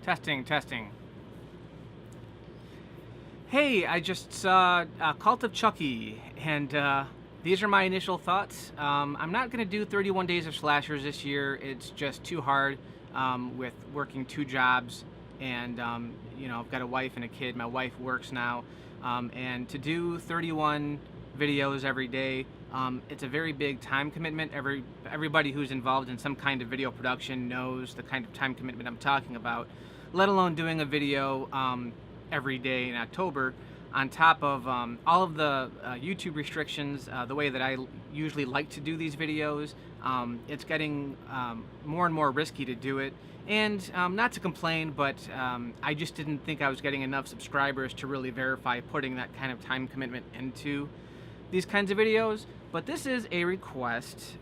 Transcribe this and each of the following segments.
Testing, testing. Hey, I just saw Cult of Chucky, and these are my initial thoughts. I'm not going to do 31 Days of Slashers this year. It's just too hard with working two jobs, and I've got a wife and a kid. My wife works now, and to do 31 videos every day, it's a very big time commitment. Everybody who's involved in some kind of video production knows the kind of time commitment I'm talking about, let alone doing a video every day in October, on top of all of the YouTube restrictions, the way that I usually like to do these videos. It's getting more and more risky to do it. And not to complain, but I just didn't think I was getting enough subscribers to really verify putting that kind of time commitment into these kinds of videos. But this is a request.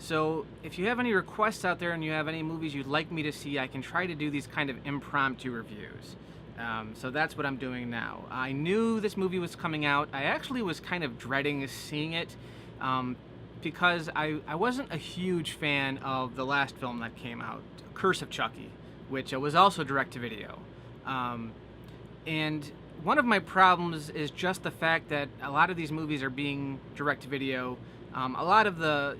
So if you have any requests out there and you have any movies you'd like me to see, I can try to do these kind of impromptu reviews. So that's what I'm doing now. I knew this movie was coming out. I actually was kind of dreading seeing it because I wasn't a huge fan of the last film that came out, Curse of Chucky, which was also direct-to-video. And one of my problems is just the fact that a lot of these movies are being direct-to-video. A lot of the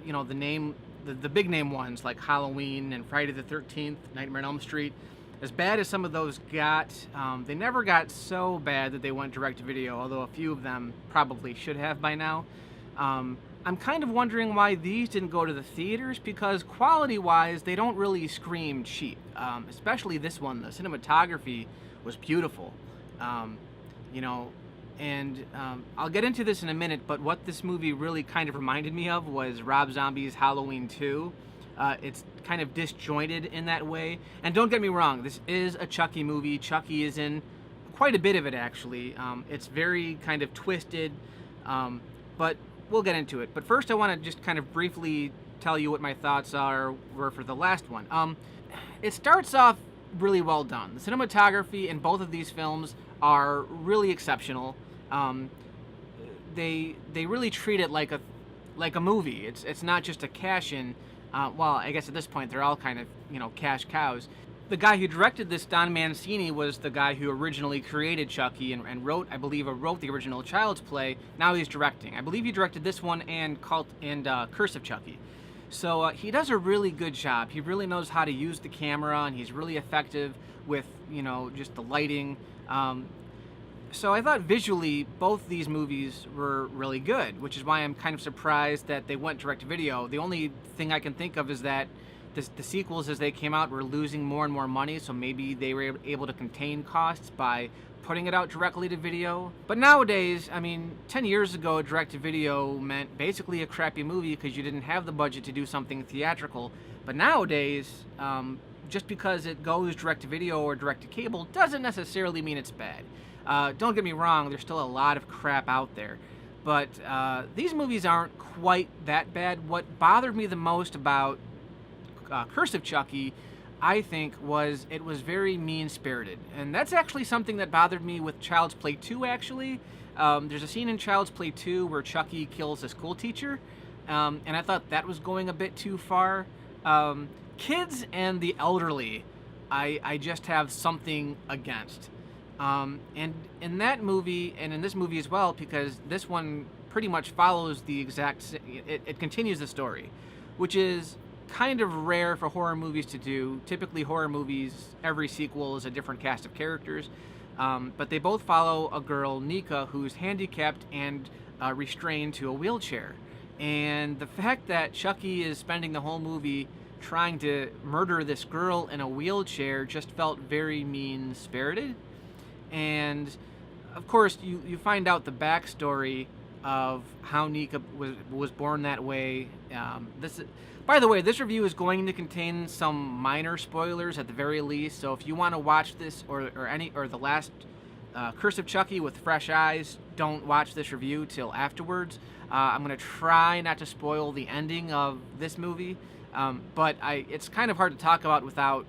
big name ones like Halloween and Friday the 13th, Nightmare on Elm Street, as bad as some of those got, they never got so bad that they went direct-to-video, although a few of them probably should have by now. I'm kind of wondering why these didn't go to the theaters, because quality-wise, they don't really scream cheap. Especially this one, the cinematography was beautiful. And I'll get into this in a minute, but what this movie really kind of reminded me of was Rob Zombie's Halloween 2. It's kind of disjointed in that way. And don't get me wrong, this is a Chucky movie. Chucky is in quite a bit of it, actually. It's very kind of twisted, but we'll get into it. But first I want to just kind of briefly tell you what my thoughts were for the last one. It starts off really well done. The cinematography in both of these films are really exceptional. They really treat it like a movie. It's not just a cash-in. Well, I guess at this point they're all kind of, cash cows. The guy who directed this, Don Mancini, was the guy who originally created Chucky and wrote the original Child's Play. Now he's directing. I believe he directed this one and Curse of Chucky. So he does a really good job. He really knows how to use the camera, and he's really effective with, just the lighting. So I thought visually both these movies were really good, which is why I'm kind of surprised that they went direct-to-video. The only thing I can think of is that the sequels, as they came out, were losing more and more money, so maybe they were able to contain costs by putting it out directly to video. But nowadays, 10 years ago, direct-to-video meant basically a crappy movie because you didn't have the budget to do something theatrical. But nowadays, just because it goes direct-to-video or direct-to-cable doesn't necessarily mean it's bad. Don't get me wrong, there's still a lot of crap out there. But these movies aren't quite that bad. What bothered me the most about Curse of Chucky, I think, was it was very mean-spirited. And that's actually something that bothered me with Child's Play 2, actually. There's a scene in Child's Play 2 where Chucky kills a school teacher, and I thought that was going a bit too far. Kids and the elderly, I just have something against. And in that movie, and in this movie as well, because this one pretty much follows the it continues the story, which is kind of rare for horror movies to do. Typically horror movies, every sequel is a different cast of characters, but they both follow a girl, Nika, who's handicapped and restrained to a wheelchair. And the fact that Chucky is spending the whole movie trying to murder this girl in a wheelchair just felt very mean-spirited. And of course you find out the backstory of how Nika was born that way. By the way, this review is going to contain some minor spoilers at the very least, so if you want to watch this or the last Curse of Chucky with fresh eyes, don't watch this review till afterwards. I'm going to try not to spoil the ending of this movie, but it's kind of hard to talk about without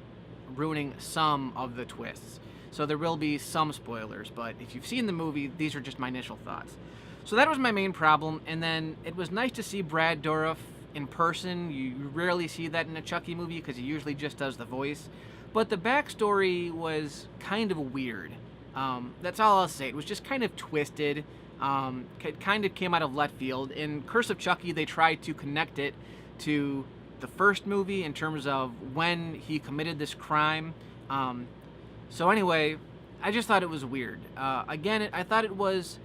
ruining some of the twists. So there will be some spoilers, but if you've seen the movie, these are just my initial thoughts. So that was my main problem, and then it was nice to see Brad Dourif in person. You rarely see that in a Chucky movie because he usually just does the voice. but the backstory was kind of weird. That's all I'll say. It was just kind of twisted. It kind of came out of left field. In Curse of Chucky, they tried to connect it to the first movie in terms of when he committed this crime. So anyway, I just thought it was weird. Again, I thought it was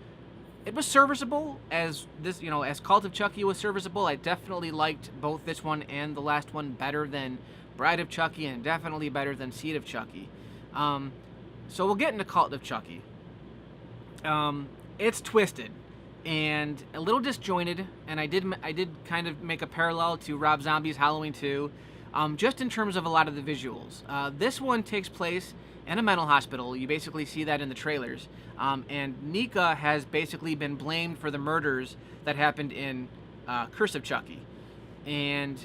serviceable as this, as Cult of Chucky was serviceable. I definitely liked both this one and the last one better than Bride of Chucky, and definitely better than Seed of Chucky. So we'll get into Cult of Chucky. It's twisted and a little disjointed, and I did kind of make a parallel to Rob Zombie's Halloween 2, just in terms of a lot of the visuals. This one takes place in a mental hospital. You basically see that in the trailers. And Nika has basically been blamed for the murders that happened in Curse of Chucky. And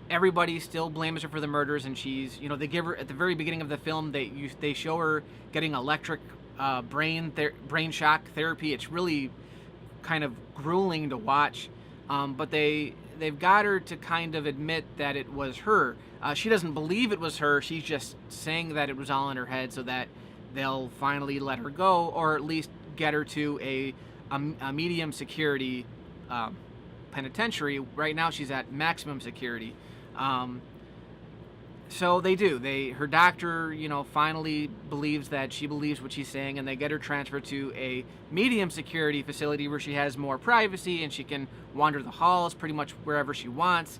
everybody still blames her for the murders, and she's, they give her, at the very beginning of the film, they show her getting electric brain shock therapy. It's really kind of grueling to watch, but they've got her to kind of admit that it was her. She doesn't believe it was her. She's just saying that it was all in her head so that they'll finally let her go, or at least get her to a medium security penitentiary. Right now she's at maximum security. So they do. Her doctor, finally believes that she believes what she's saying, and they get her transferred to a medium security facility where she has more privacy and she can wander the halls pretty much wherever she wants.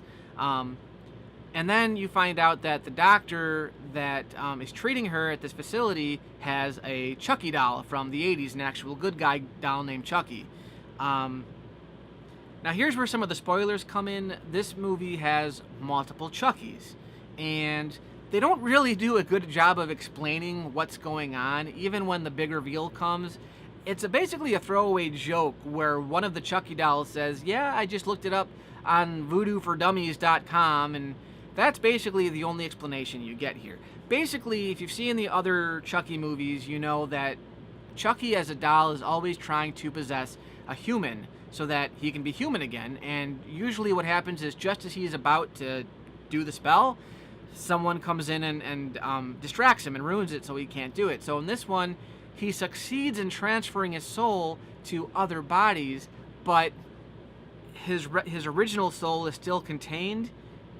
And then you find out that the doctor that is treating her at this facility has a Chucky doll from the 80s, an actual good guy doll named Chucky. Now here's where some of the spoilers come in. This movie has multiple Chuckies, and they don't really do a good job of explaining what's going on, even when the big reveal comes. It's basically a throwaway joke where one of the Chucky dolls says, yeah, I just looked it up on voodooForDummies.com, and that's basically the only explanation you get here. Basically, if you've seen the other Chucky movies, you know that Chucky as a doll is always trying to possess a human so that he can be human again, and usually what happens is just as he's about to do the spell, someone comes in and distracts him and ruins it so he can't do it. So in this one, he succeeds in transferring his soul to other bodies, but his original soul is still contained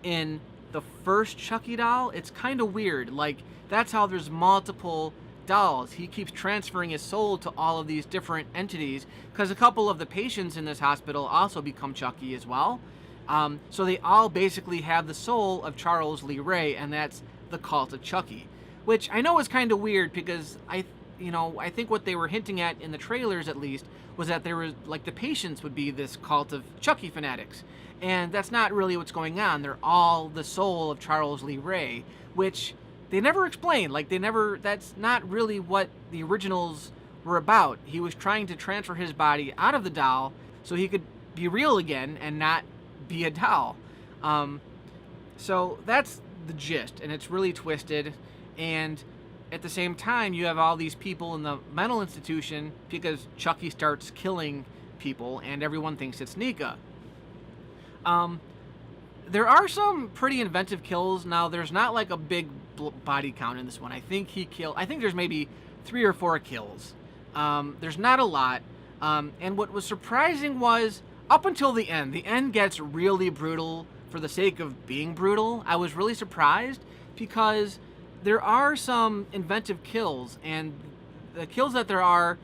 in the first Chucky doll. It's kind of weird. Like, that's how there's multiple dolls. He keeps transferring his soul to all of these different entities, because a couple of the patients in this hospital also become Chucky as well. So they all basically have the soul of Charles Lee Ray, and that's the Cult of Chucky, which I know is kind of weird, because I think what they were hinting at in the trailers, at least, was that there was, like, the patients would be this cult of Chucky fanatics, and that's not really what's going on. They're all the soul of Charles Lee Ray, which they never explained. Like, that's not really what the originals were about. He was trying to transfer his body out of the doll so he could be real again and not be a doll. So that's the gist, and it's really twisted. And at the same time, you have all these people in the mental institution because Chucky starts killing people, and everyone thinks it's Nika. There are some pretty inventive kills. Now, there's not like a big body count in this one. I think there's maybe 3 or 4 kills. There's not a lot. And what was surprising was, up until the end gets really brutal for the sake of being brutal. I was really surprised, because there are some inventive kills, and the kills that there are,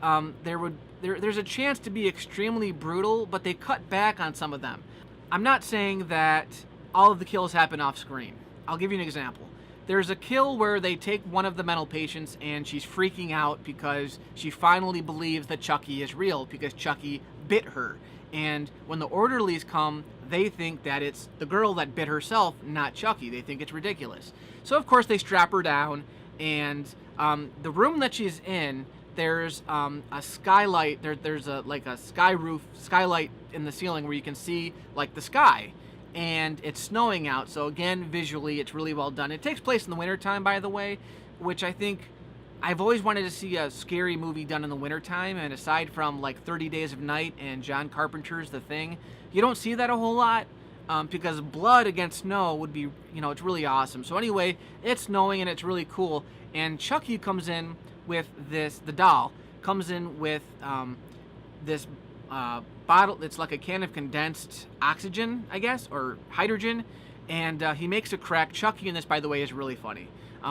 there's a chance to be extremely brutal, but they cut back on some of them. I'm not saying that all of the kills happen off screen. I'll give you an example. There's a kill where they take one of the mental patients, and she's freaking out because she finally believes that Chucky is real, because Chucky bit her. And when the orderlies come, they think that it's the girl that bit herself, not Chucky. They think it's ridiculous. So of course they strap her down, and the room that she's in, there's a skylight. There's a skylight in the ceiling where you can see like the sky, and it's snowing out. So again, visually, it's really well done. It takes place in the wintertime, by the way, which I think I've always wanted to see a scary movie done in the wintertime. And aside from like 30 Days of Night and John Carpenter's The Thing, you don't see that a whole lot. because blood against snow would be, it's really awesome. So anyway, it's snowing and it's really cool. And Chucky comes in with the doll comes in with this bottle. It's like a can of condensed oxygen, I guess, or hydrogen. And he makes a crack. Chucky in this, by the way, is really funny.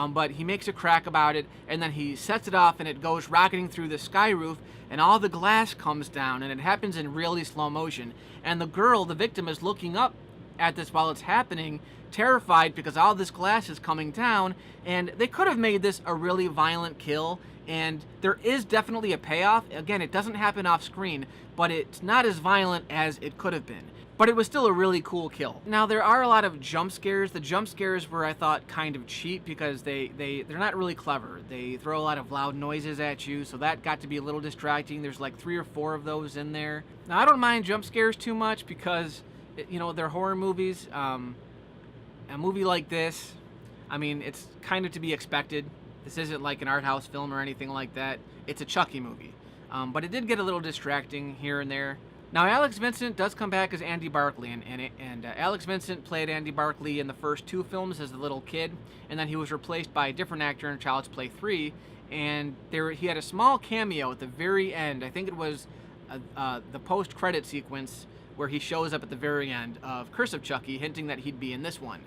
But he makes a crack about it, and then he sets it off, and it goes rocketing through the sky roof, and all the glass comes down, and it happens in really slow motion. And the girl, the victim, is looking up at this while it's happening, terrified because all this glass is coming down, and they could have made this a really violent kill, and there is definitely a payoff. Again, it doesn't happen off screen, but it's not as violent as it could have been. But it was still a really cool kill. Now, there are a lot of jump scares. The jump scares were, I thought, kind of cheap because they're not really clever. They throw a lot of loud noises at you, so that got to be a little distracting. There's like 3 or 4 of those in there. Now, I don't mind jump scares too much because, they're horror movies. A movie like this, I mean, it's kind of to be expected. This isn't like an art house film or anything like that. It's a Chucky movie. But it did get a little distracting here and there. Now, Alex Vincent does come back as Andy Barclay, and Alex Vincent played Andy Barclay in the first 2 films as a little kid, and then he was replaced by a different actor in Child's Play 3, and he had a small cameo at the very end. I think it was the post-credit sequence where he shows up at the very end of Curse of Chucky, hinting that he'd be in this one.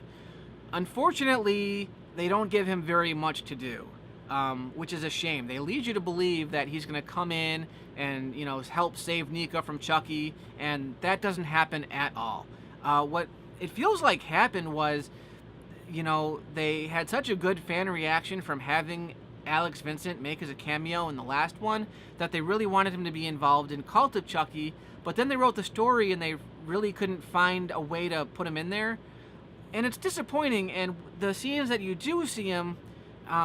Unfortunately, they don't give him very much to do. Which is a shame. They lead you to believe that he's going to come in and, help save Nika from Chucky, and that doesn't happen at all. What it feels like happened was, they had such a good fan reaction from having Alex Vincent make as a cameo in the last one that they really wanted him to be involved in Cult of Chucky, but then they wrote the story and they really couldn't find a way to put him in there. And it's disappointing, and the scenes that you do see him,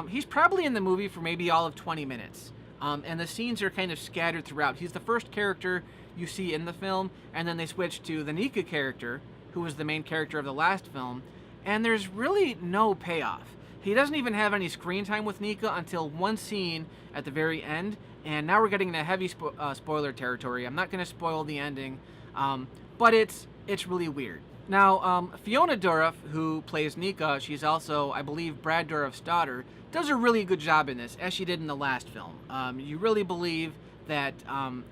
he's probably in the movie for maybe all of 20 minutes. And the scenes are kind of scattered throughout. He's the first character you see in the film, and then they switch to the Nika character, who was the main character of the last film, and there's really no payoff. He doesn't even have any screen time with Nika until one scene at the very end, and now we're getting into heavy spoiler territory. I'm not going to spoil the ending, but it's really weird. Now, Fiona Dourif, who plays Nika, she's also, I believe, Brad Dourif's daughter, does a really good job in this, as she did in the last film. You really believe that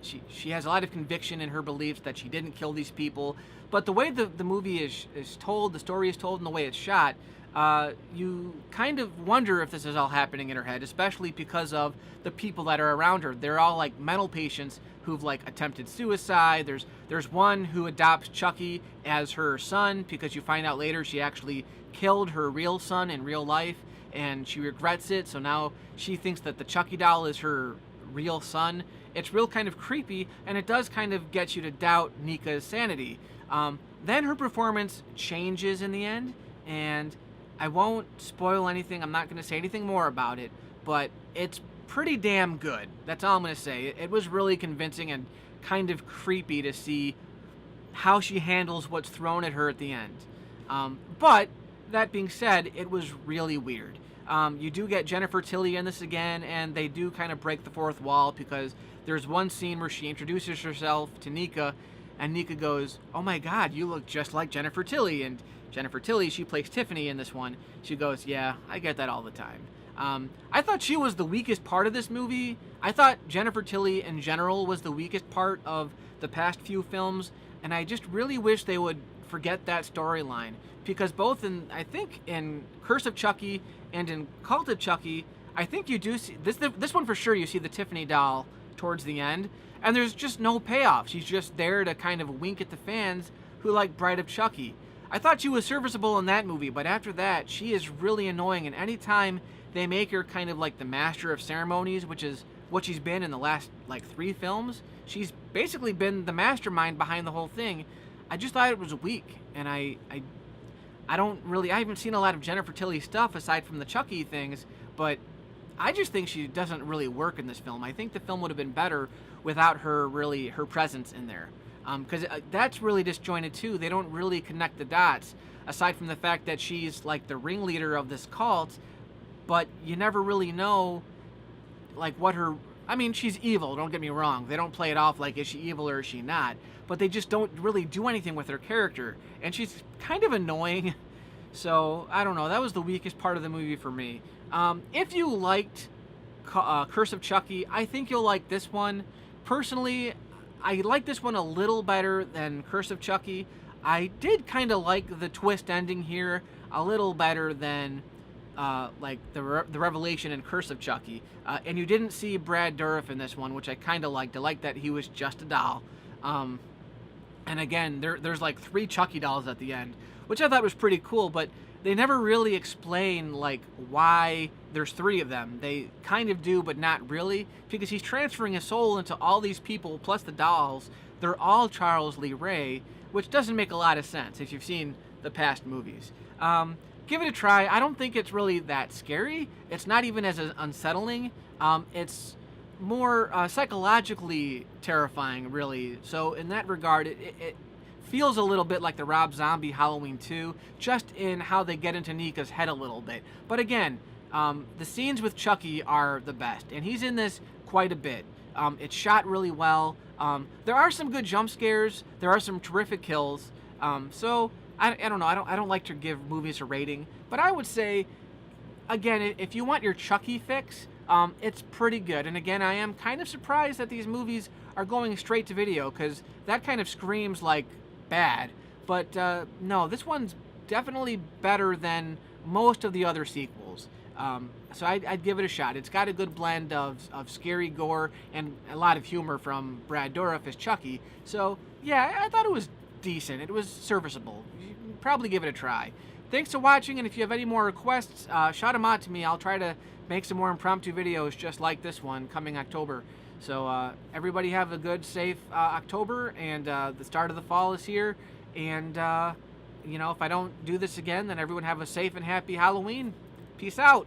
she has a lot of conviction in her beliefs that she didn't kill these people. But the way the movie is told, the story is told, and the way it's shot, you kind of wonder if this is all happening in her head, especially because of the people that are around her. They're all like mental patients who've like attempted suicide. There's one who adopts Chucky as her son because you find out later she actually killed her real son in real life and she regrets it. So now she thinks that the Chucky doll is her real son. It's real kind of creepy, and it does kind of get you to doubt Nika's sanity. Then her performance changes in the end, and I won't spoil anything. I'm not going to say anything more about it, but it's pretty damn good. That's all I'm going to say. It was really convincing and kind of creepy to see how she handles what's thrown at her at the end. But that being said, it was really weird. You do get Jennifer Tilly in this again, and they do kind of break the fourth wall because there's one scene where she introduces herself to Nika, and Nika goes, "Oh my God, you look just like Jennifer Tilly." And Jennifer Tilly, she plays Tiffany in this one. She goes, "Yeah, I get that all the time." I thought she was the weakest part of this movie. I thought Jennifer Tilly in general was the weakest part of the past few films, and I just really wish they would forget that storyline, because both I think in Curse of Chucky and in Cult of Chucky, I think you do see this one for sure. You see the Tiffany doll towards the end, and there's just no payoff. She's just there to kind of wink at the fans who like Bride of Chucky. I thought she was serviceable in that movie, but after that, she is really annoying, and anytime they make her kind of like the master of ceremonies, which is what she's been in the last like 3 films, she's basically been the mastermind behind the whole thing. I just thought it was weak, and I haven't seen a lot of Jennifer Tilly stuff aside from the Chucky things, but I just think she doesn't really work in this film. I think the film would have been better without her presence in there. Because that's really disjointed too. They don't really connect the dots, aside from the fact that she's like the ringleader of this cult, but you never really know like what her... I mean, she's evil, don't get me wrong. They don't play it off like is she evil or is she not. but they just don't really do anything with her character, and she's kind of annoying. So I don't know. That was the weakest part of the movie for me. If you liked Curse of Chucky, I think you'll like this one. Personally, I like this one a little better than Curse of Chucky. I did kind of like the twist ending here a little better than like the revelation in Curse of Chucky. And you didn't see Brad Dourif in this one, which I kind of liked. I liked that he was just a doll. And again, there's like 3 Chucky dolls at the end, which I thought was pretty cool, but they never really explain like why there's 3 of them. They kind of do, but not really, because he's transferring his soul into all these people plus the dolls. They're all Charles Lee Ray, which doesn't make a lot of sense if you've seen the past movies. Give it a try. I don't think it's really that scary. It's not even as unsettling. It's more psychologically terrifying, really. So in that regard, it feels a little bit like the Rob Zombie Halloween 2, just in how they get into Nika's head a little bit. But again, the scenes with Chucky are the best, and he's in this quite a bit. It's shot really well. There are some good jump scares. There are some terrific kills. So I don't know. I don't like to give movies a rating, but I would say, again, if you want your Chucky fix, it's pretty good. And again, I am kind of surprised that these movies are going straight to video, because that kind of screams like bad. But no, this one's definitely better than most of the other sequels. So I'd give it a shot. It's got a good blend of scary gore and a lot of humor from Brad Dourif as Chucky. So yeah, I thought it was decent. It was serviceable. You can probably give it a try. Thanks for watching, and if you have any more requests, shout them out to me. I'll try to make some more impromptu videos just like this one coming October. So everybody have a good, safe October, and the start of the fall is here. And you know, if I don't do this again, then everyone have a safe and happy Halloween. Peace out.